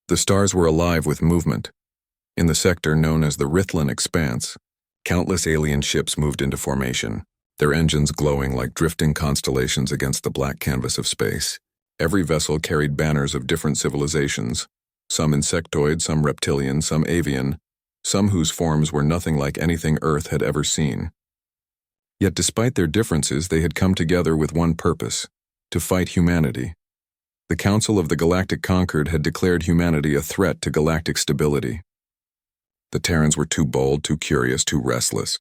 The stars were alive with movement. In the sector known as the Rithlin Expanse, countless alien ships moved into formation, their engines glowing like drifting constellations against the black canvas of space. Every vessel carried banners of different civilizations, some insectoid, some reptilian, some avian, some whose forms were nothing like anything Earth had ever seen. Yet despite their differences, they had come together with one purpose: to fight humanity. The Council of the Galactic Concord had declared humanity a threat to galactic stability. The Terrans were too bold, too curious, too restless.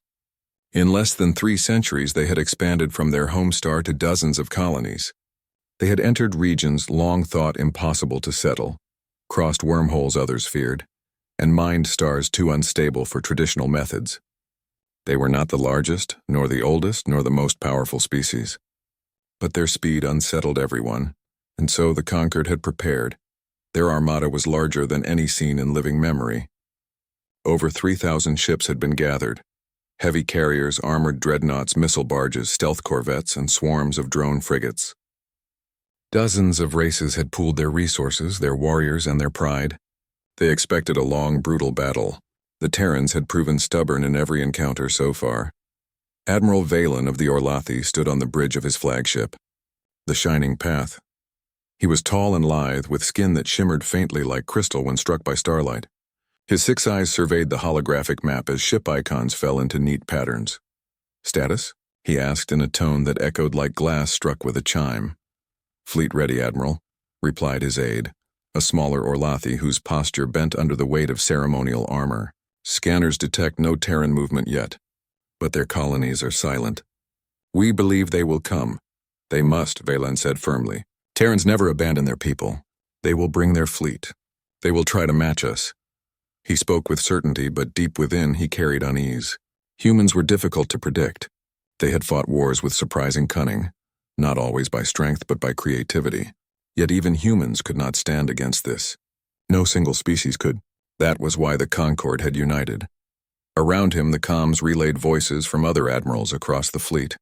In less than 3 centuries, they had expanded from their home star to dozens of colonies. They had entered regions long thought impossible to settle, crossed wormholes others feared, and mined stars too unstable for traditional methods. They were not the largest, nor the oldest, nor the most powerful species. But their speed unsettled everyone, and so the Concord had prepared. Their armada was larger than any seen in living memory. Over 3,000 ships had been gathered: heavy carriers, armored dreadnoughts, missile barges, stealth corvettes, and swarms of drone frigates. Dozens of races had pooled their resources, their warriors, and their pride. They expected a long, brutal battle. The Terrans had proven stubborn in every encounter so far. Admiral Valen of the Orlathi stood on the bridge of his flagship, the Shining Path. He was tall and lithe, with skin that shimmered faintly like crystal when struck by starlight. His 6 eyes surveyed the holographic map as ship icons fell into neat patterns. "Status?" he asked in a tone that echoed like glass struck with a chime. "Fleet ready, Admiral," replied his aide, a smaller Orlathi whose posture bent under the weight of ceremonial armor. "Scanners detect no Terran movement yet, but their colonies are silent. We believe they will come. They must," Valen said firmly. "Terrans never abandon their people. They will bring their fleet. They will try to match us." He spoke with certainty, but deep within he carried unease. Humans were difficult to predict. They had fought wars with surprising cunning, not always by strength but by creativity. Yet even humans could not stand against this. No single species could. That was why the Concord had united. Around him, the comms relayed voices from other admirals across the fleet.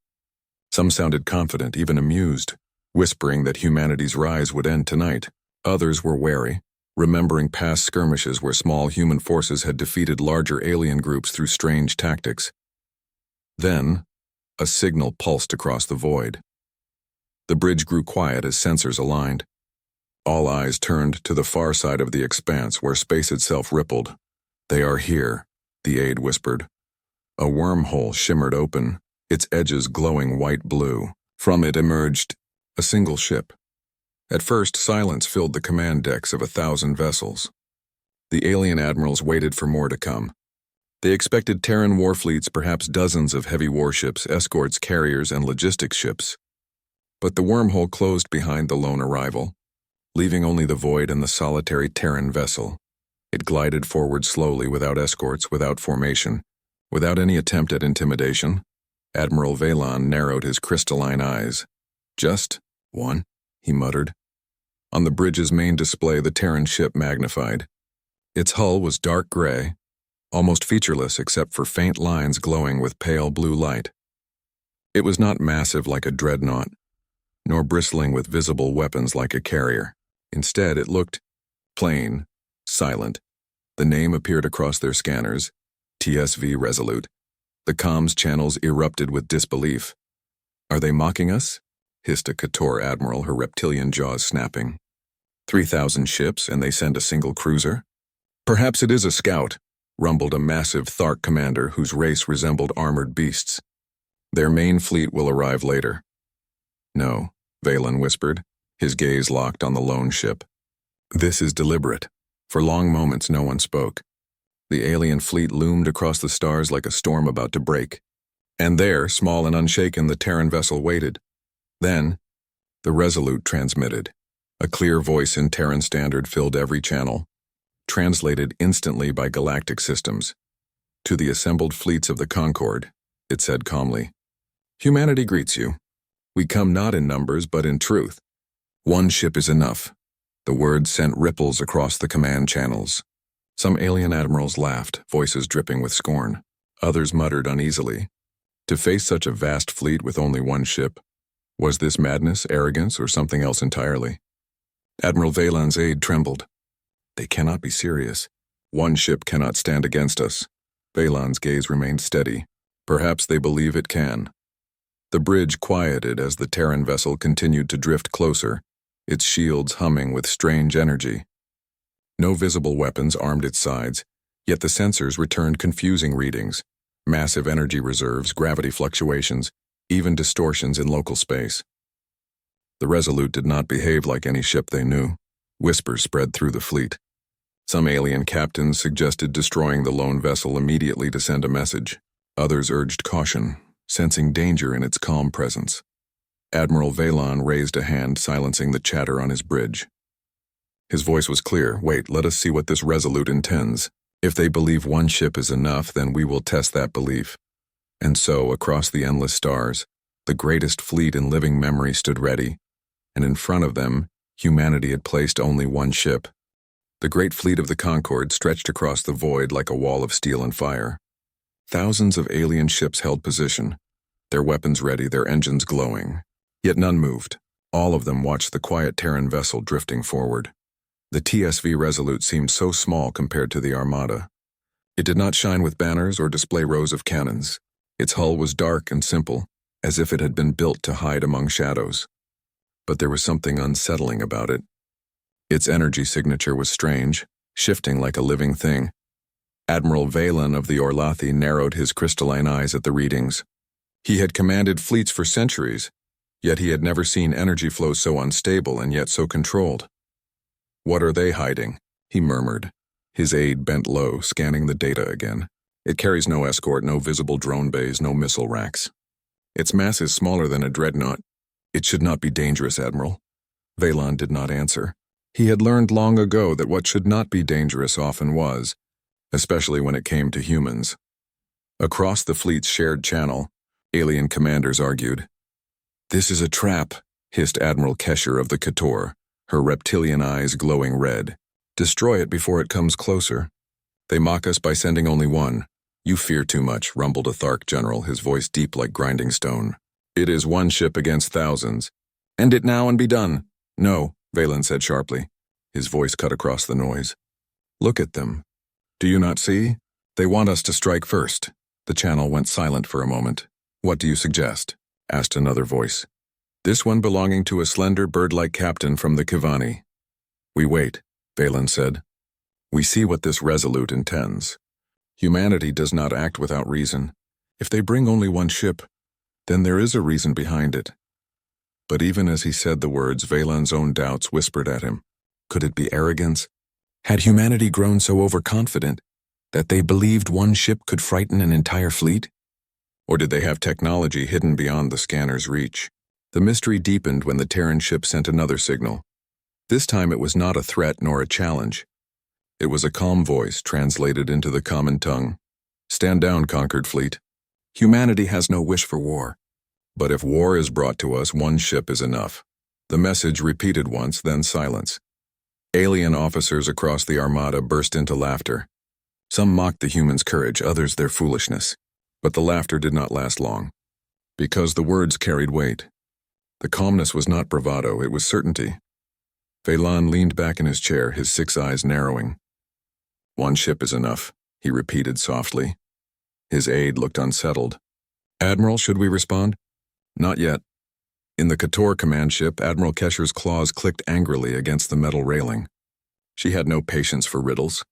Some sounded confident, even amused, whispering that humanity's rise would end tonight. Others were wary, remembering past skirmishes where small human forces had defeated larger alien groups through strange tactics. Then, a signal pulsed across the void. The bridge grew quiet as sensors aligned. All eyes turned to the far side of the expanse where space itself rippled. "They are here," the aide whispered. A wormhole shimmered open, its edges glowing white-blue. From it emerged a single ship. At first, silence filled the command decks of 1,000 vessels. The alien admirals waited for more to come. They expected Terran war fleets, perhaps dozens of heavy warships, escorts, carriers, and logistics ships. But the wormhole closed behind the lone arrival, leaving only the void and the solitary Terran vessel. It glided forward slowly, without escorts, without formation, without any attempt at intimidation. Admiral Valen narrowed his crystalline eyes. "Just one," he muttered. On the bridge's main display, the Terran ship magnified. Its hull was dark gray, almost featureless except for faint lines glowing with pale blue light. It was not massive like a dreadnought, nor bristling with visible weapons like a carrier. Instead, it looked plain, silent. The name appeared across their scanners: TSV Resolute. The comms channels erupted with disbelief. "Are they mocking us?" hissed a Kator admiral, her reptilian jaws snapping. 3,000 ships, and they send a single cruiser? "Perhaps it is a scout," rumbled a massive Thark commander whose race resembled armored beasts. "Their main fleet will arrive later." "No," Valen whispered, his gaze locked on the lone ship. "This is deliberate." For long moments no one spoke. The alien fleet loomed across the stars like a storm about to break. And there, small and unshaken, the Terran vessel waited. Then, the Resolute transmitted. A clear voice in Terran Standard filled every channel, translated instantly by galactic systems. "To the assembled fleets of the Concord," it said calmly, "humanity greets you. We come not in numbers, but in truth. One ship is enough." The words sent ripples across the command channels. Some alien admirals laughed, voices dripping with scorn. Others muttered uneasily. To face such a vast fleet with only one ship, was this madness, arrogance, or something else entirely? Admiral Valen's aide trembled. They cannot be serious. One ship cannot stand against us. Valan's gaze remained steady. Perhaps they believe it can. The bridge quieted as the Terran vessel continued to drift closer, its shields humming with strange energy. No visible weapons armed its sides, yet the sensors returned confusing readings: massive energy reserves, gravity fluctuations, even distortions in local space. The Resolute did not behave like any ship they knew. Whispers spread through the fleet. Some alien captains suggested destroying the lone vessel immediately to send a message. Others urged caution, sensing danger in its calm presence. Admiral Valan raised a hand, silencing the chatter on his bridge. His voice was clear. "Wait, let us see what this Resolute intends. If they believe one ship is enough, then we will test that belief." And so, across the endless stars, the greatest fleet in living memory stood ready, and in front of them, humanity had placed only one ship. The great fleet of the Concord stretched across the void like a wall of steel and fire. Thousands of alien ships held position, their weapons ready, their engines glowing. Yet none moved. All of them watched the quiet Terran vessel drifting forward. The TSV Resolute seemed so small compared to the Armada. It did not shine with banners or display rows of cannons. Its hull was dark and simple, as if it had been built to hide among shadows. But there was something unsettling about it. Its energy signature was strange, shifting like a living thing. Admiral Valan of the Orlathi narrowed his crystalline eyes at the readings. He had commanded fleets for centuries, yet he had never seen energy flow so unstable and yet so controlled. "What are they hiding?" he murmured. His aide bent low, scanning the data again. "It carries no escort, no visible drone bays, no missile racks. Its mass is smaller than a dreadnought. It should not be dangerous, Admiral." Valan did not answer. He had learned long ago that what should not be dangerous often was, especially when it came to humans. Across the fleet's shared channel, alien commanders argued. "This is a trap," hissed Admiral Kesher of the Kator, her reptilian eyes glowing red. "Destroy it before it comes closer. They mock us by sending only one." "You fear too much," rumbled a Thark general, his voice deep like grinding stone. "It is one ship against thousands. End it now and be done." "No," Valan said sharply. His voice cut across the noise. "Look at them. Do you not see? They want us to strike first." The channel went silent for a moment. "What do you suggest?" asked another voice. This one belonging to a slender bird-like captain from the Kivani. "We wait," Valan said. "We see what this Resolute intends. Humanity does not act without reason. If they bring only one ship, then there is a reason behind it." But even as he said the words, Valan's own doubts whispered at him. Could it be arrogance? Had humanity grown so overconfident that they believed one ship could frighten an entire fleet? Or did they have technology hidden beyond the scanner's reach? The mystery deepened when the Terran ship sent another signal. This time it was not a threat nor a challenge. It was a calm voice translated into the common tongue. "Stand down, conquered fleet. Humanity has no wish for war. But if war is brought to us, one ship is enough." The message repeated once, then silence. Alien officers across the Armada burst into laughter. Some mocked the humans' courage, others their foolishness. But the laughter did not last long, because the words carried weight. The calmness was not bravado, it was certainty. Valan leaned back in his chair, his 6 eyes narrowing. "One ship is enough," he repeated softly. His aide looked unsettled. "Admiral, should we respond?" "Not yet." In the Kator command ship, Admiral Kesher's claws clicked angrily against the metal railing. She had no patience for riddles.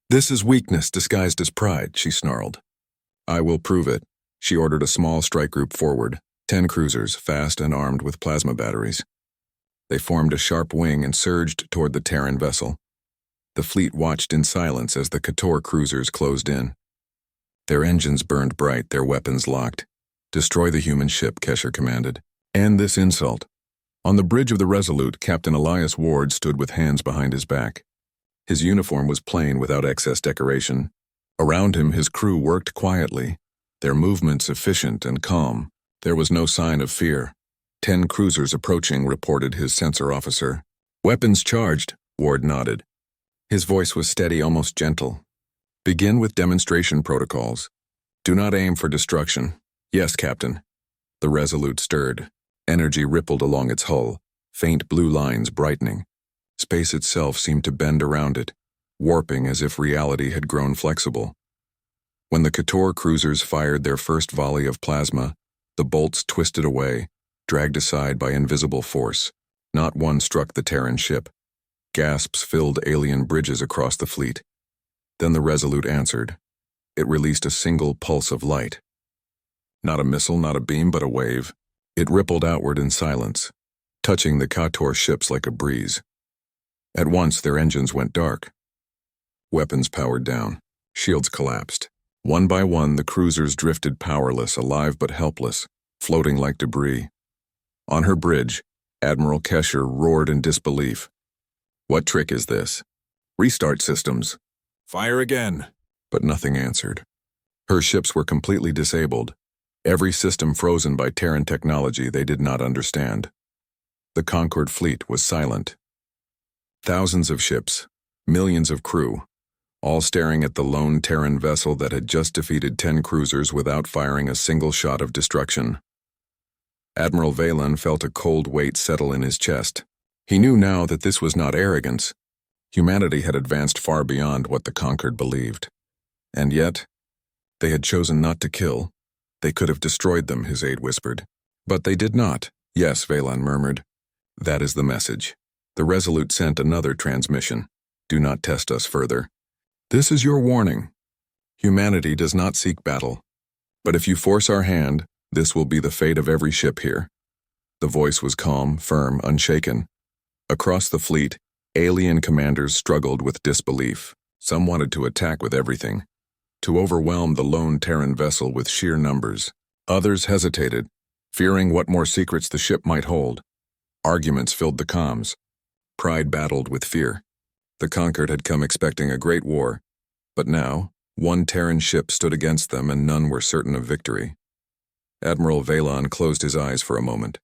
"This is weakness disguised as pride," she snarled. "I will prove it." She ordered a small strike group forward, 10 cruisers, fast and armed with plasma batteries. They formed a sharp wing and surged toward the Terran vessel. The fleet watched in silence as the Kator cruisers closed in. Their engines burned bright, their weapons locked. "Destroy the human ship," Kesher commanded. "End this insult." On the bridge of the Resolute, Captain Elias Ward stood with hands behind his back. His uniform was plain without excess decoration. Around him, his crew worked quietly, their movements efficient and calm. There was no sign of fear. 10 cruisers approaching, reported his sensor officer. "Weapons charged," Ward nodded. His voice was steady, almost gentle. "Begin with demonstration protocols. Do not aim for destruction." "Yes, Captain." The Resolute stirred. Energy rippled along its hull, faint blue lines brightening. Space itself seemed to bend around it, warping as if reality had grown flexible. When the Kator cruisers fired their first volley of plasma, the bolts twisted away, dragged aside by invisible force. Not one struck the Terran ship. Gasps filled alien bridges across the fleet. Then the Resolute answered. It released a single pulse of light. Not a missile, not a beam, but a wave. It rippled outward in silence, touching the Kator ships like a breeze. At once, their engines went dark. Weapons powered down. Shields collapsed. One by one, the cruisers drifted powerless, alive but helpless, floating like debris. On her bridge, Admiral Kesher roared in disbelief. "What trick is this? Restart systems. Fire again." But nothing answered. Her ships were completely disabled, every system frozen by Terran technology they did not understand. The Concord fleet was silent. Thousands of ships, millions of crew, all staring at the lone Terran vessel that had just defeated 10 cruisers without firing a single shot of destruction. Admiral Valen felt a cold weight settle in his chest. He knew now that this was not arrogance. Humanity had advanced far beyond what the Conquered believed. And yet, they had chosen not to kill. They could have destroyed them, his aide whispered. But they did not. Yes, Valen murmured. That is the message. The Resolute sent another transmission. Do not test us further. This is your warning. Humanity does not seek battle. But if you force our hand, this will be the fate of every ship here. The voice was calm, firm, unshaken. Across the fleet, alien commanders struggled with disbelief. Some wanted to attack with everything, to overwhelm the lone Terran vessel with sheer numbers. Others hesitated, fearing what more secrets the ship might hold. Arguments filled the comms. Pride battled with fear. The Conquered had come expecting a great war, but now, one Terran ship stood against them and none were certain of victory. Admiral Valen closed his eyes for a moment.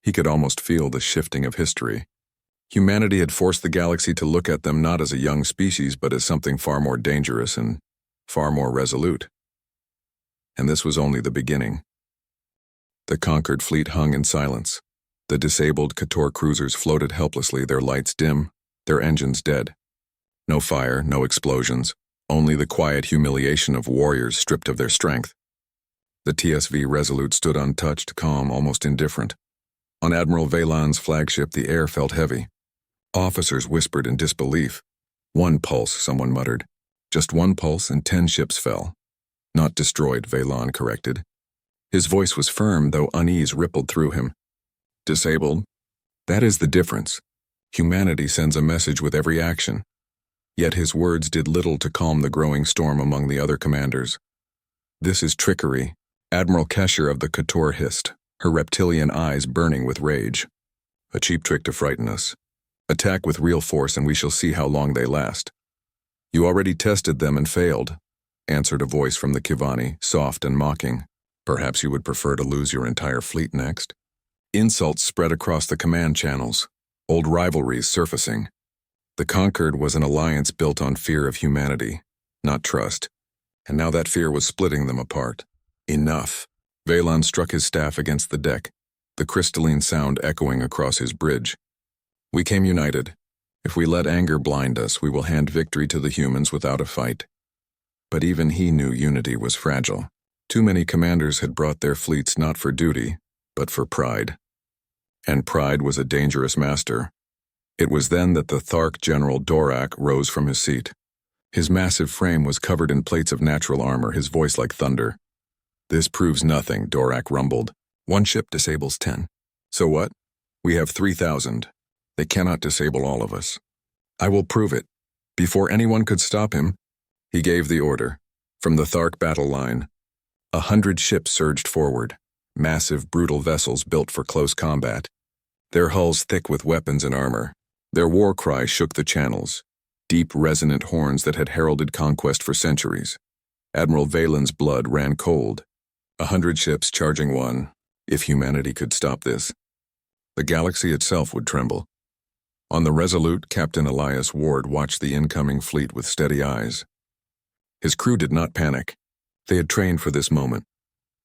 He could almost feel the shifting of history. Humanity had forced the galaxy to look at them not as a young species, but as something far more dangerous and far more resolute. And this was only the beginning. The Conquered fleet hung in silence. The disabled Kator cruisers floated helplessly, their lights dim, their engines dead. No fire, no explosions, only the quiet humiliation of warriors stripped of their strength. The TSV Resolute stood untouched, calm, almost indifferent. On Admiral Valen's flagship, the air felt heavy. Officers whispered in disbelief. One pulse, someone muttered. Just one pulse and 10 ships fell. Not destroyed, Valen corrected. His voice was firm, though unease rippled through him. Disabled? That is the difference. Humanity sends a message with every action. Yet his words did little to calm the growing storm among the other commanders. This is trickery, Admiral Kesher of the Kator hissed, her reptilian eyes burning with rage. A cheap trick to frighten us. Attack with real force and we shall see how long they last. You already tested them and failed, answered a voice from the Kivani, soft and mocking. Perhaps you would prefer to lose your entire fleet next? Insults spread across the command channels, old rivalries surfacing. The Conquered was an alliance built on fear of humanity, not trust, and now that fear was splitting them apart. Enough. Valen struck his staff against the deck, the crystalline sound echoing across his bridge. We came united. If we let anger blind us, we will hand victory to the humans without a fight. But even he knew unity was fragile. Too many commanders had brought their fleets not for duty, but for pride. And pride was a dangerous master. It was then that the Thark General Dorak rose from his seat. His massive frame was covered in plates of natural armor, his voice like thunder. This proves nothing, Dorak rumbled. One ship disables 10. So what? We have 3,000. They cannot disable all of us. I will prove it. Before anyone could stop him, he gave the order. From the Thark battle line, 100 ships surged forward, massive, brutal vessels built for close combat. Their hulls thick with weapons and armor. Their war cry shook the channels, deep, resonant horns that had heralded conquest for centuries. Admiral Valen's blood ran cold. 100 ships charging one. If humanity could stop this, the galaxy itself would tremble. On the Resolute, Captain Elias Ward watched the incoming fleet with steady eyes. His crew did not panic. They had trained for this moment.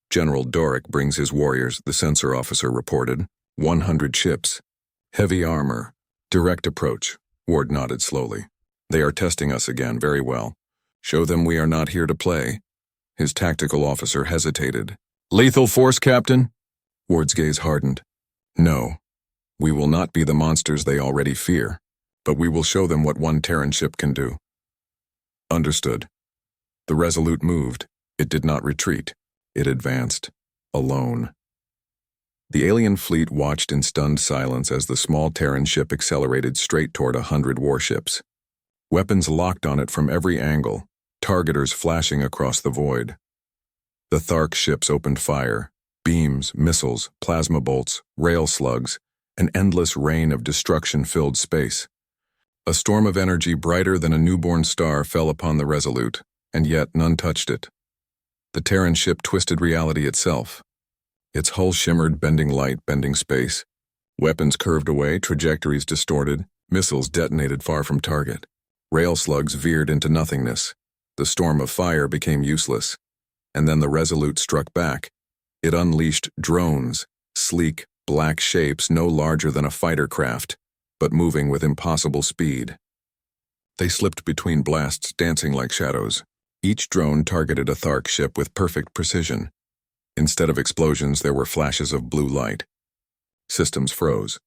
General Dorak brings his warriors, the censor officer reported. 100 ships. Heavy armor. Direct approach. Ward nodded slowly. They are testing us again, very well. Show them we are not here to play. His tactical officer hesitated. Lethal force, Captain? Ward's gaze hardened. No. We will not be the monsters they already fear, but we will show them what one Terran ship can do. Understood. The Resolute moved. It did not retreat. It advanced. Alone. The alien fleet watched in stunned silence as the small Terran ship accelerated straight toward 100 warships. Weapons locked on it from every angle, targeters flashing across the void. The Thark ships opened fire. Beams, missiles, plasma bolts, rail slugs, an endless rain of destruction filled space. A storm of energy brighter than a newborn star fell upon the Resolute, and yet none touched it. The Terran ship twisted reality itself. Its hull shimmered, bending light, bending space. Weapons curved away, trajectories distorted, missiles detonated far from target. Rail slugs veered into nothingness. The storm of fire became useless. And then the Resolute struck back. It unleashed drones, sleek, black shapes no larger than a fighter craft, but moving with impossible speed. They slipped between blasts, dancing like shadows. Each drone targeted a Thark ship with perfect precision. Instead of explosions, there were flashes of blue light. Systems froze.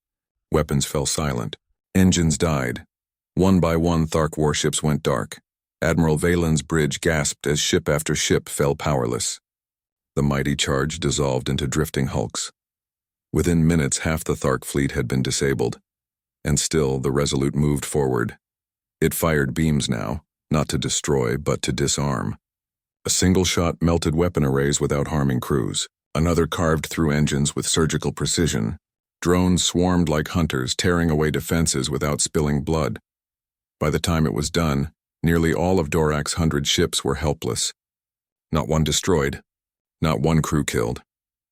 Weapons fell silent. Engines died. One by one, Thark warships went dark. Admiral Valen's bridge gasped as ship after ship fell powerless. The mighty charge dissolved into drifting hulks. Within minutes, half the Thark fleet had been disabled. And still, the Resolute moved forward. It fired beams now, not to destroy, but to disarm. A single shot melted weapon arrays without harming crews. Another carved through engines with surgical precision. Drones swarmed like hunters, tearing away defenses without spilling blood. By the time it was done, nearly all of Dorak's 100 ships were helpless. Not one destroyed. Not one crew killed.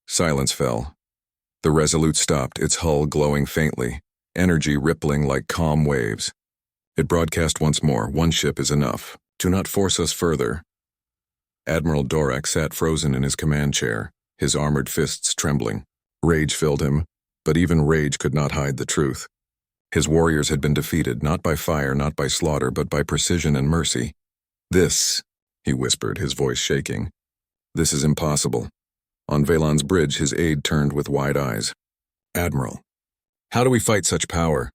Silence fell. The Resolute stopped, its hull glowing faintly, energy rippling like calm waves. It broadcast once more, "One ship is enough. Do not force us further." Admiral Dorak sat frozen in his command chair, his armored fists trembling. Rage filled him, but even rage could not hide the truth. His warriors had been defeated, not by fire, not by slaughter, but by precision and mercy. "This," he whispered, his voice shaking. "This is impossible." On Valen's bridge, his aide turned with wide eyes. "Admiral, how do we fight such power?"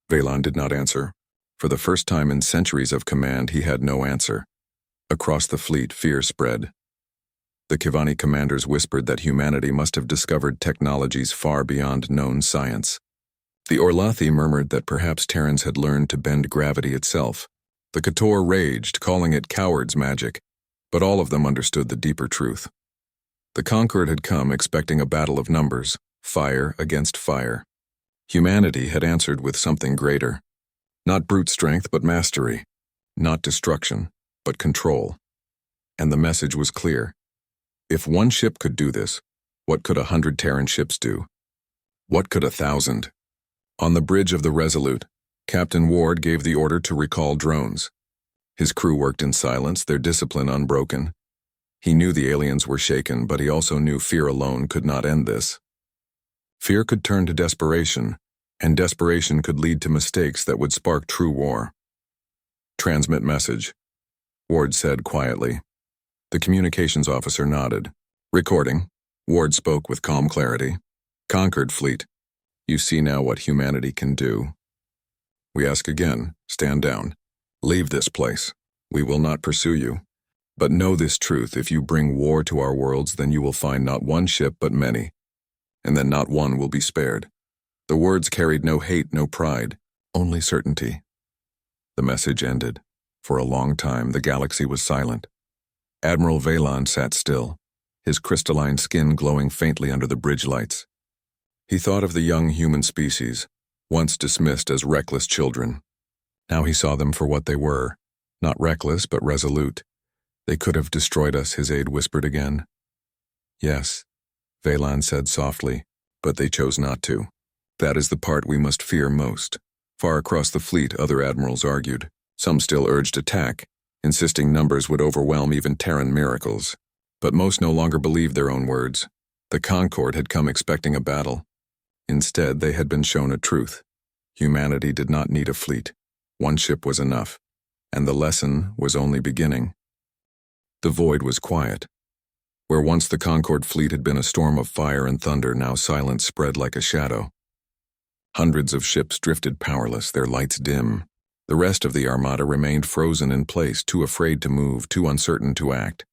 Valen did not answer. For the first time in centuries of command, he had no answer. Across the fleet, fear spread. The Kivani commanders whispered that humanity must have discovered technologies far beyond known science. The Orlathi murmured that perhaps Terrans had learned to bend gravity itself. The Kator raged, calling it coward's magic, but all of them understood the deeper truth. The Conquered had come expecting a battle of numbers, fire against fire. Humanity had answered with something greater. Not brute strength, but mastery. Not destruction, but control. And the message was clear. If one ship could do this, what could 100 Terran ships do? What could 1,000? On the bridge of the Resolute, Captain Ward gave the order to recall drones. His crew worked in silence, their discipline unbroken. He knew the aliens were shaken, but he also knew fear alone could not end this. Fear could turn to desperation, and desperation could lead to mistakes that would spark true war. "Transmit message," Ward said quietly. The communications officer nodded. "Recording." Ward spoke with calm clarity. "Conquered fleet. You see now what humanity can do. We ask again, stand down. Leave this place. We will not pursue you. But know this truth, if you bring war to our worlds, then you will find not one ship but many, and then not one will be spared." The words carried no hate, no pride, only certainty. The message ended. For a long time, the galaxy was silent. Admiral Valen sat still, his crystalline skin glowing faintly under the bridge lights. He thought of the young human species, once dismissed as reckless children. Now he saw them for what they were, not reckless but resolute. "They could have destroyed us," his aide whispered again. "Yes," Valen said softly, "but they chose not to. That is the part we must fear most." Far across the fleet, other admirals argued. Some still urged attack, insisting numbers would overwhelm even Terran miracles. But most no longer believed their own words. The Concord had come expecting a battle. Instead, they had been shown a truth. Humanity did not need a fleet. One ship was enough. and the lesson was only beginning. The void was quiet. Where once the Concord fleet had been a storm of fire and thunder, now silence spread like a shadow. Hundreds of ships drifted powerless, their lights dim. The rest of the armada remained frozen in place, too afraid to move, too uncertain to act.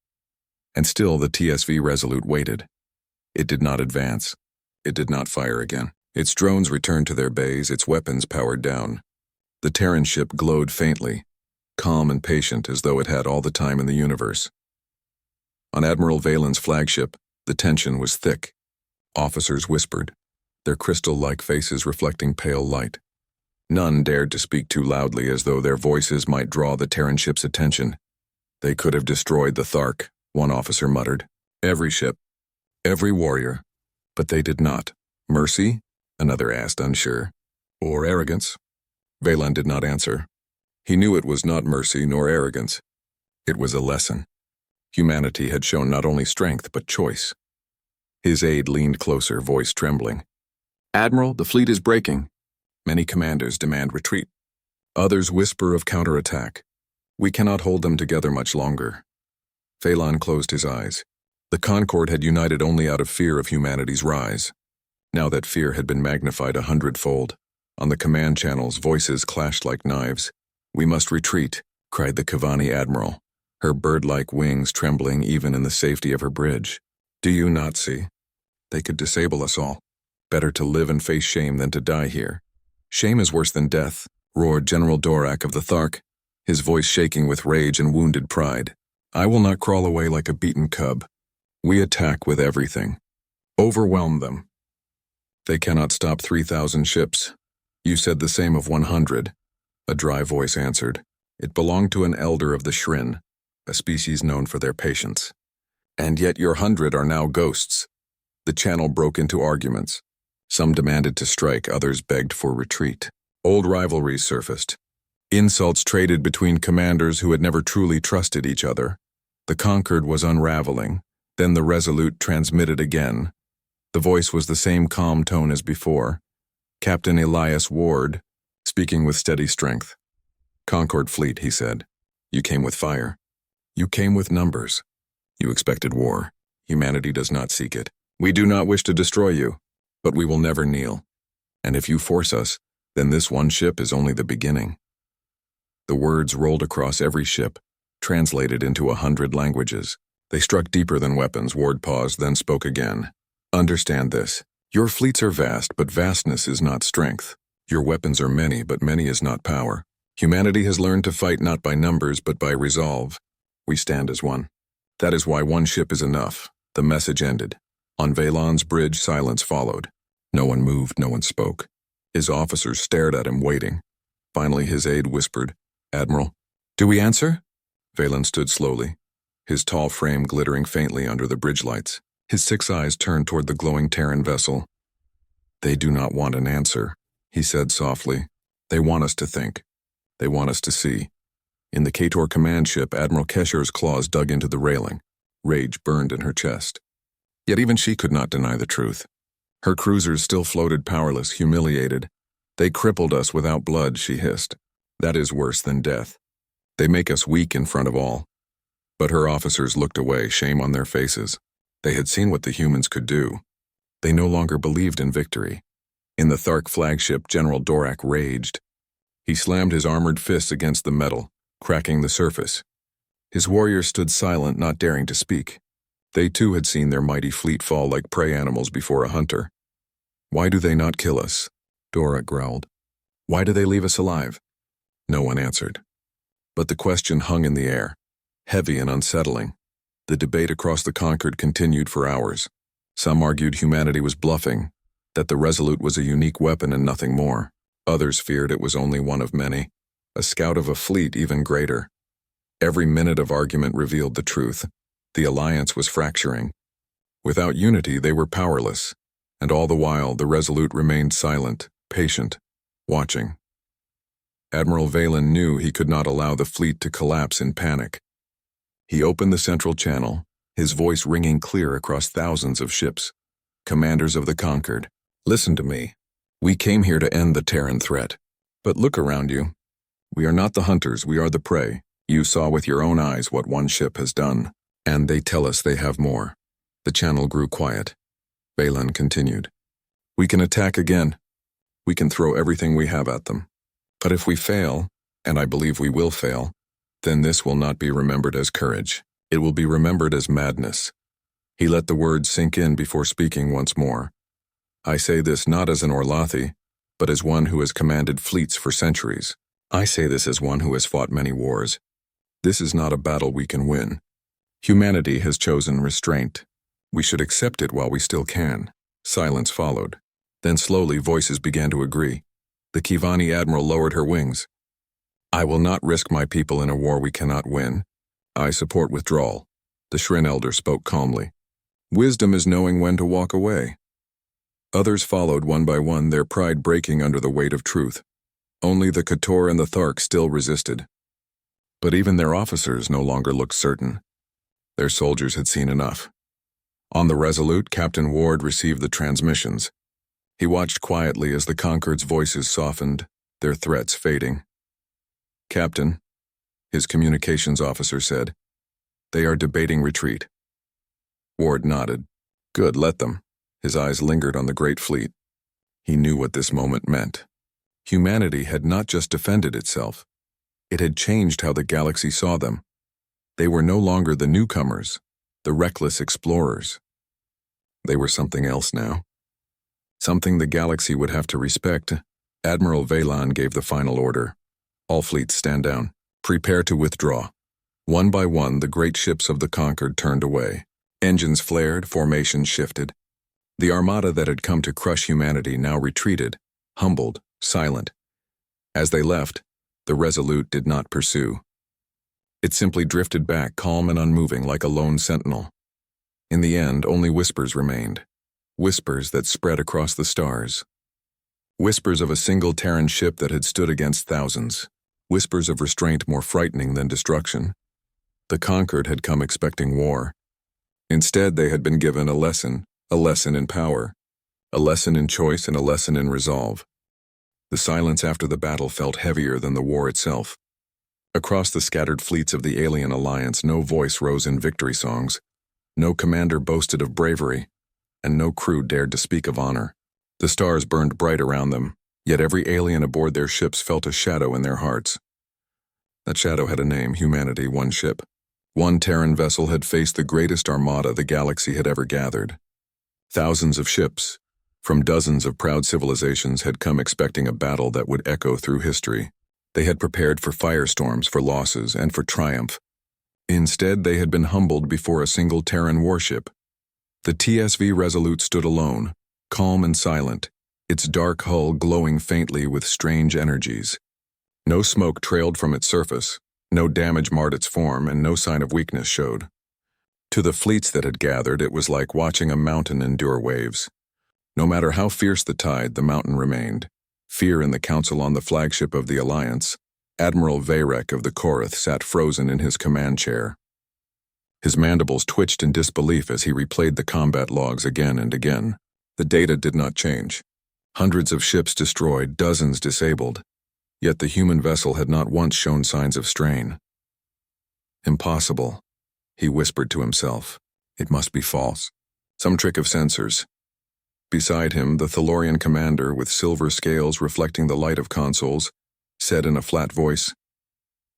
And still the TSV Resolute waited. It did not advance. It did not fire again. Its drones returned to their bays, its weapons powered down. The Terran ship glowed faintly, calm and patient, as though it had all the time in the universe. On Admiral Valen's flagship, the tension was thick. Officers whispered, their crystal-like faces reflecting pale light. None dared to speak too loudly, as though their voices might draw the Terran ship's attention. They could have destroyed the Thark, one officer muttered. Every ship, every warrior. But they did not. Mercy? Another asked, unsure. Or arrogance? Valen did not answer. He knew it was not mercy nor arrogance. It was a lesson. Humanity had shown not only strength, but choice. His aide leaned closer, voice trembling. Admiral, the fleet is breaking. Many commanders demand retreat. Others whisper of counterattack. We cannot hold them together much longer. Phelan closed his eyes. The Concord had united only out of fear of humanity's rise. Now that fear had been magnified 100-fold. On the command channels, voices clashed like knives. We must retreat, cried the Kavani admiral, her bird-like wings trembling even in the safety of her bridge. Do you not see? They could disable us all. Better to live and face shame than to die here. Shame is worse than death, roared General Dorak of the Thark, his voice shaking with rage and wounded pride. I will not crawl away like a beaten cub. We attack with everything. Overwhelm them. They cannot stop 3,000 ships. You said the same of 100, a dry voice answered. It belonged to an elder of the Shrin, a species known for their patience. And yet your 100 are now ghosts. The channel broke into arguments. Some demanded to strike, others begged for retreat. Old rivalries surfaced. Insults traded between commanders who had never truly trusted each other. The Concord was unraveling. Then the Resolute transmitted again. The voice was the same calm tone as before. Captain Elias Ward, speaking with steady strength. Concord fleet, he said. You came with fire. You came with numbers. You expected war. Humanity does not seek it. We do not wish to destroy you, but we will never kneel. And if you force us, then this one ship is only the beginning. The words rolled across every ship, translated into 100 languages. They struck deeper than weapons. Ward paused, then spoke again. Understand this. Your fleets are vast, but vastness is not strength. Your weapons are many, but many is not power. Humanity has learned to fight not by numbers, but by resolve. We stand as one. That is why one ship is enough. The message ended. On Valen's bridge, silence followed. No one moved, no one spoke. His officers stared at him, waiting. Finally, his aide whispered, Admiral, do we answer? Valen stood slowly, his tall frame glittering faintly under the bridge lights. His 6 eyes turned toward the glowing Terran vessel. They do not want an answer, he said softly. They want us to think. They want us to see. In the Kator command ship, Admiral Kesher's claws dug into the railing. Rage burned in her chest. Yet even she could not deny the truth. Her cruisers still floated powerless, humiliated. They crippled us without blood, she hissed. That is worse than death. They make us weak in front of all. But her officers looked away, shame on their faces. They had seen what the humans could do. They no longer believed in victory. In the Thark flagship, General Dorak raged. He slammed his armored fists against the metal, cracking the surface. His warriors stood silent, not daring to speak. They too had seen their mighty fleet fall like prey animals before a hunter. Why do they not kill us? Dorak growled. Why do they leave us alive? No one answered. But the question hung in the air, heavy and unsettling. The debate across the Concord continued for hours. Some argued humanity was bluffing, that the Resolute was a unique weapon and nothing more. Others feared it was only one of many, a scout of a fleet even greater. Every minute of argument revealed the truth. The alliance was fracturing. Without unity, they were powerless, and all the while the Resolute remained silent, patient, watching. Admiral Valen knew he could not allow the fleet to collapse in panic. He opened the central channel, his voice ringing clear across thousands of ships. Commanders of the Concord, listen to me. We came here to end the Terran threat. But look around you. We are not the hunters, we are the prey. You saw with your own eyes what one ship has done, and they tell us they have more. The channel grew quiet. Baylan continued. We can attack again. We can throw everything we have at them. But if we fail, and I believe we will fail, then this will not be remembered as courage. It will be remembered as madness. He let the words sink in before speaking once more. I say this not as an Orlothy, but as one who has commanded fleets for centuries. I say this as one who has fought many wars. This is not a battle we can win. Humanity has chosen restraint. We should accept it while we still can. Silence followed. Then slowly voices began to agree. The Kivani admiral lowered her wings. I will not risk my people in a war we cannot win. I support withdrawal. The Shrin elder spoke calmly. Wisdom is knowing when to walk away. Others followed one by one, their pride breaking under the weight of truth. Only the Kator and the Thark still resisted. But even their officers no longer looked certain. Their soldiers had seen enough. On the Resolute, Captain Ward received the transmissions. He watched quietly as the Concord's voices softened, their threats fading. Captain, his communications officer said, they are debating retreat. Ward nodded. Good, let them. His eyes lingered on the great fleet. He knew what this moment meant. Humanity had not just defended itself. It had changed how the galaxy saw them. They were no longer the newcomers, the reckless explorers. They were something else now. Something the galaxy would have to respect. Admiral Baylan gave the final order. All fleets stand down. Prepare to withdraw. One by one, the great ships of the Concord turned away. Engines flared, formations shifted. The armada that had come to crush humanity now retreated, humbled, silent. As they left, the Resolute did not pursue. It simply drifted back, calm and unmoving like a lone sentinel. In the end, only whispers remained. Whispers that spread across the stars. Whispers of a single Terran ship that had stood against thousands. Whispers of restraint more frightening than destruction. The Conquered had come expecting war. Instead, they had been given a lesson in power, a lesson in choice, and a lesson in resolve. The silence after the battle felt heavier than the war itself. Across the scattered fleets of the alien alliance, no voice rose in victory songs. No commander boasted of bravery, and no crew dared to speak of honor. The stars burned bright around them, yet every alien aboard their ships felt a shadow in their hearts. That shadow had a name: humanity, one ship. One Terran vessel had faced the greatest armada the galaxy had ever gathered. Thousands of ships, from dozens of proud civilizations, had come expecting a battle that would echo through history. They had prepared for firestorms, for losses, and for triumph. Instead, they had been humbled before a single Terran warship. The TSV Resolute stood alone, calm and silent, its dark hull glowing faintly with strange energies. No smoke trailed from its surface, no damage marred its form, and no sign of weakness showed. To the fleets that had gathered, it was like watching a mountain endure waves. No matter how fierce the tide, the mountain remained. Fear in the council on the flagship of the Alliance. Admiral Vayrek of the Korath sat frozen in his command chair. His mandibles twitched in disbelief as he replayed the combat logs again and again. The data did not change. Hundreds of ships destroyed, dozens disabled. Yet the human vessel had not once shown signs of strain. Impossible, he whispered to himself. It must be false. Some trick of sensors. Beside him, the Thalorian commander, with silver scales reflecting the light of consoles, said in a flat voice,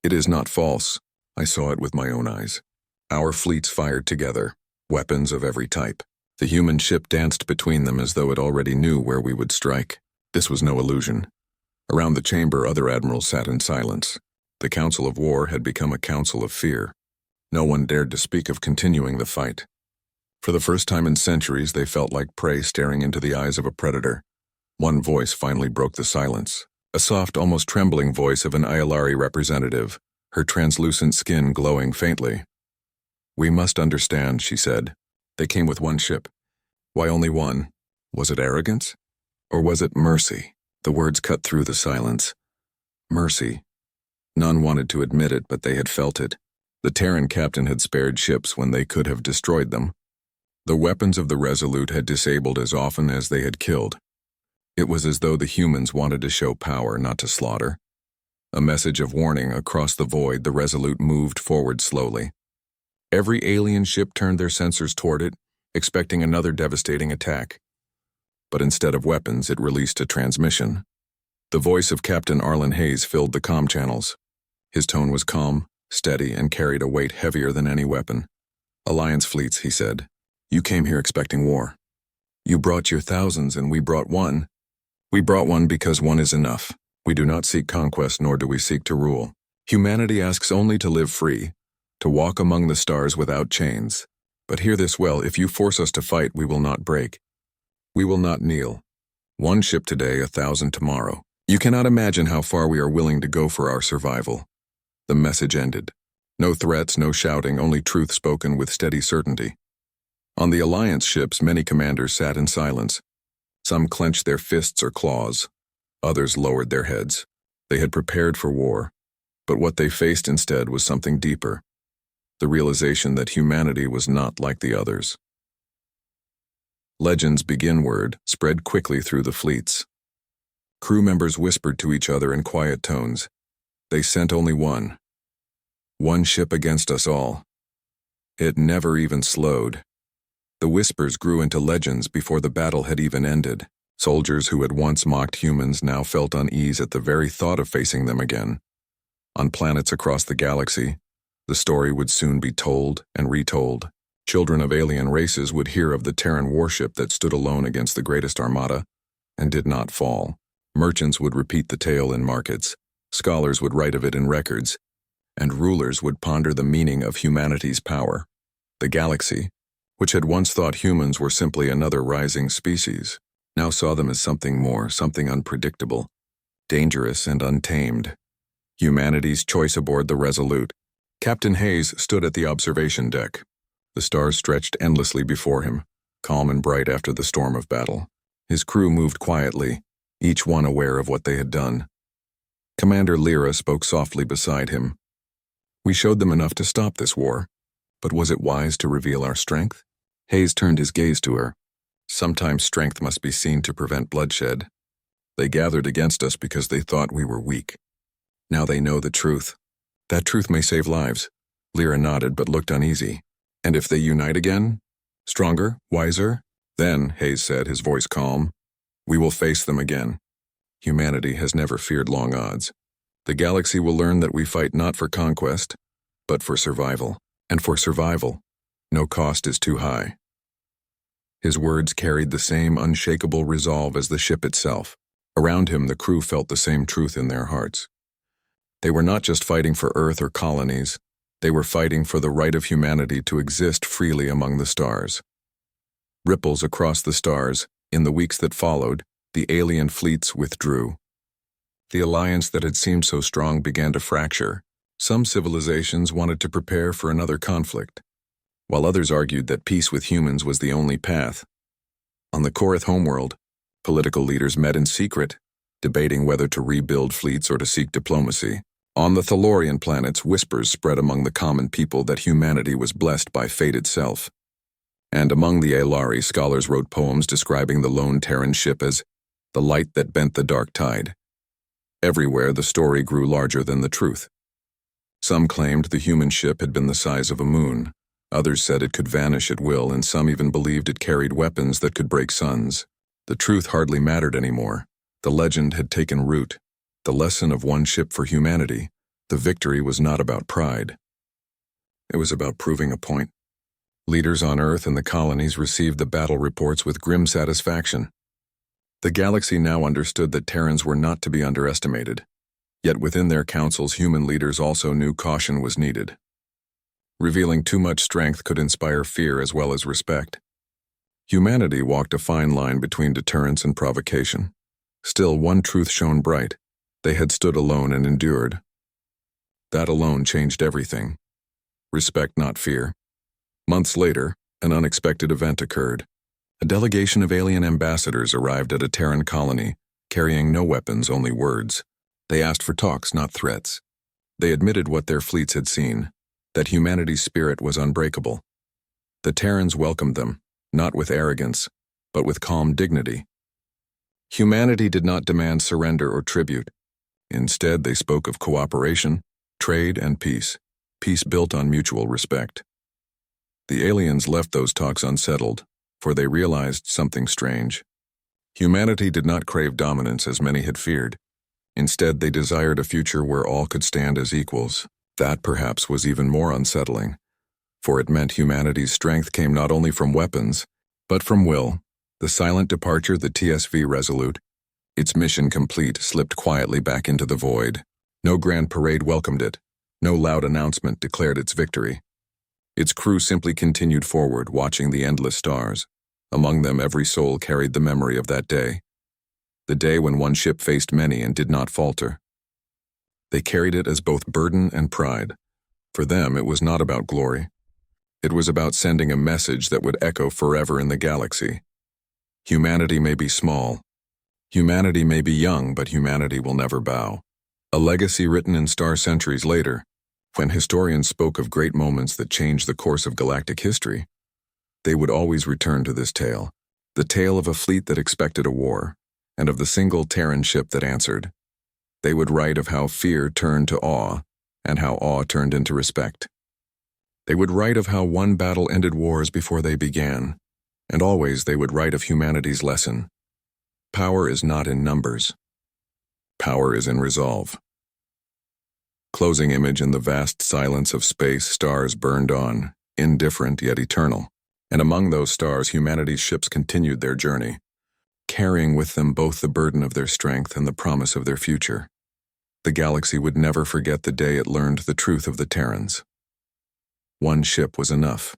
It is not false. I saw it with my own eyes. Our fleets fired together, weapons of every type. The human ship danced between them as though it already knew where we would strike. This was no illusion. Around the chamber, other admirals sat in silence. The Council of War had become a council of fear. No one dared to speak of continuing the fight. For the first time in centuries, they felt like prey staring into the eyes of a predator. One voice finally broke the silence. A soft, almost trembling voice of an Ayalari representative, her translucent skin glowing faintly. We must understand, she said. They came with one ship. Why only one? Was it arrogance? Or was it mercy? The words cut through the silence. Mercy. None wanted to admit it, but they had felt it. The Terran captain had spared ships when they could have destroyed them. The weapons of the Resolute had disabled as often as they had killed. It was as though the humans wanted to show power, not to slaughter. A message of warning across the void, the Resolute moved forward slowly. Every alien ship turned their sensors toward it, expecting another devastating attack. But instead of weapons, it released a transmission. The voice of Captain Arlen Hayes filled the comm channels. His tone was calm, steady, and carried a weight heavier than any weapon. "Alliance fleets," he said. "You came here expecting war. You brought your thousands, and we brought one. We brought one because one is enough. We do not seek conquest, nor do we seek to rule. Humanity asks only to live free, to walk among the stars without chains. But hear this well, if you force us to fight, we will not break. We will not kneel. One ship today, 1,000 tomorrow. You cannot imagine how far we are willing to go for our survival." The message ended. No threats, no shouting, only truth spoken with steady certainty. On the Alliance ships, many commanders sat in silence. Some clenched their fists or claws. Others lowered their heads. They had prepared for war, but what they faced instead was something deeper. The realization that humanity was not like the others. Legends begin word spread quickly through the fleets. Crew members whispered to each other in quiet tones. They sent only one. One ship against us all. It never even slowed. The whispers grew into legends before the battle had even ended. Soldiers who had once mocked humans now felt unease at the very thought of facing them again. On planets across the galaxy, the story would soon be told and retold. Children of alien races would hear of the Terran warship that stood alone against the greatest armada and did not fall. Merchants would repeat the tale in markets, scholars would write of it in records, and rulers would ponder the meaning of humanity's power. The galaxy, which had once thought humans were simply another rising species, now saw them as something more, something unpredictable, dangerous and untamed. Humanity's choice aboard the Resolute. Captain Hayes stood at the observation deck. The stars stretched endlessly before him, calm and bright after the storm of battle. His crew moved quietly, each one aware of what they had done. Commander Lyra spoke softly beside him. "We showed them enough to stop this war, but was it wise to reveal our strength?" Hayes turned his gaze to her. "Sometimes strength must be seen to prevent bloodshed. They gathered against us because they thought we were weak. Now they know the truth. That truth may save lives." Lyra nodded but looked uneasy. "And if they unite again? Stronger? Wiser? Then," Hayes said, his voice calm, "we will face them again. Humanity has never feared long odds. The galaxy will learn that we fight not for conquest, but for survival. And for survival, no cost is too high." His words carried the same unshakable resolve as the ship itself. Around him, the crew felt the same truth in their hearts. They were not just fighting for Earth or colonies, they were fighting for the right of humanity to exist freely among the stars. Ripples across the stars, in the weeks that followed, the alien fleets withdrew. The alliance that had seemed so strong began to fracture. Some civilizations wanted to prepare for another conflict, while others argued that peace with humans was the only path. On the Korath homeworld, political leaders met in secret, debating whether to rebuild fleets or to seek diplomacy. On the Thalorian planets, whispers spread among the common people that humanity was blessed by fate itself. And among the Aelari, scholars wrote poems describing the lone Terran ship as the light that bent the dark tide. Everywhere, the story grew larger than the truth. Some claimed the human ship had been the size of a moon. Others said it could vanish at will, and some even believed it carried weapons that could break suns. The truth hardly mattered anymore. The legend had taken root. The lesson of one ship for humanity. The victory was not about pride. It was about proving a point. Leaders on Earth and the colonies received the battle reports with grim satisfaction. The galaxy now understood that Terrans were not to be underestimated. Yet within their councils, human leaders also knew caution was needed. Revealing too much strength could inspire fear as well as respect. Humanity walked a fine line between deterrence and provocation. Still, one truth shone bright. They had stood alone and endured. That alone changed everything. Respect, not fear. Months later, an unexpected event occurred. A delegation of alien ambassadors arrived at a Terran colony, carrying no weapons, only words. They asked for talks, not threats. They admitted what their fleets had seen, that humanity's spirit was unbreakable. The Terrans welcomed them, not with arrogance, but with calm dignity. Humanity did not demand surrender or tribute. Instead, they spoke of cooperation, trade, and peace built on mutual respect. The aliens left those talks unsettled, for they realized something strange. Humanity did not crave dominance as many had feared. Instead, they desired a future where all could stand as equals. That, perhaps, was even more unsettling, for it meant humanity's strength came not only from weapons, but from will. The silent departure, the TSV Resolute, its mission complete, slipped quietly back into the void. No grand parade welcomed it. No loud announcement declared its victory. Its crew simply continued forward, watching the endless stars. Among them, every soul carried the memory of that day. The day when one ship faced many and did not falter. They carried it as both burden and pride. For them, it was not about glory. It was about sending a message that would echo forever in the galaxy. Humanity may be small. Humanity may be young, but humanity will never bow. A legacy written in star centuries later, when historians spoke of great moments that changed the course of galactic history, they would always return to this tale, the tale of a fleet that expected a war, and of the single Terran ship that answered. They would write of how fear turned to awe, and how awe turned into respect. They would write of how one battle ended wars before they began, and always they would write of humanity's lesson. Power is not in numbers. Power is in resolve. Closing image. In the vast silence of space, stars burned on, indifferent yet eternal. And among those stars, humanity's ships continued their journey, carrying with them both the burden of their strength and the promise of their future. The galaxy would never forget the day it learned the truth of the Terrans. One ship was enough.